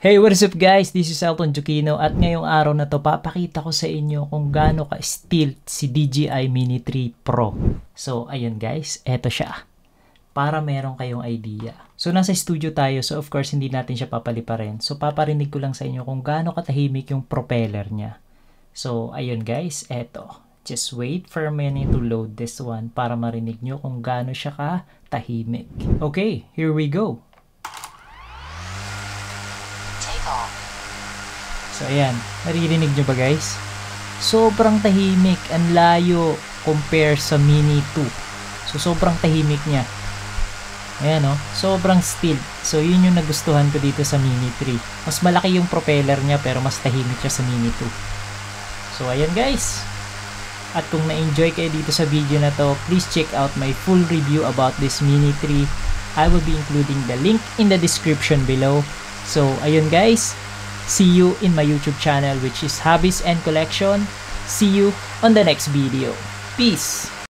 Hey, what is up guys? This is Elton Jukino at ngayong araw na to papakita ko sa inyo kung gaano ka-stilt si DJI Mini 3 Pro. So, ayun guys, eto siya. Para meron kayong idea. So, nasa studio tayo, so of course hindi natin siya papaliparin. So, paparinig ko lang sa inyo kung gaano katahimik yung propeller niya. So, ayun guys, eto. Just wait for a minute to load this one para marinig nyo kung gaano siya katahimik. Okay, here we go. So, ayan. Naririnig nyo ba, guys? Sobrang tahimik. Ang layo compare sa Mini 2. So, sobrang tahimik niya. Ayan, oh. Sobrang still. So, yun yung nagustuhan ko dito sa Mini 3. Mas malaki yung propeller niya, pero mas tahimik siya sa Mini 2. So, ayan, guys. At kung na-enjoy kayo dito sa video na to, please check out my full review about this Mini 3. I will be including the link in the description below. So, ayun, guys. See you in my YouTube channel, which is Hobbies and Collection. See you on the next video. Peace!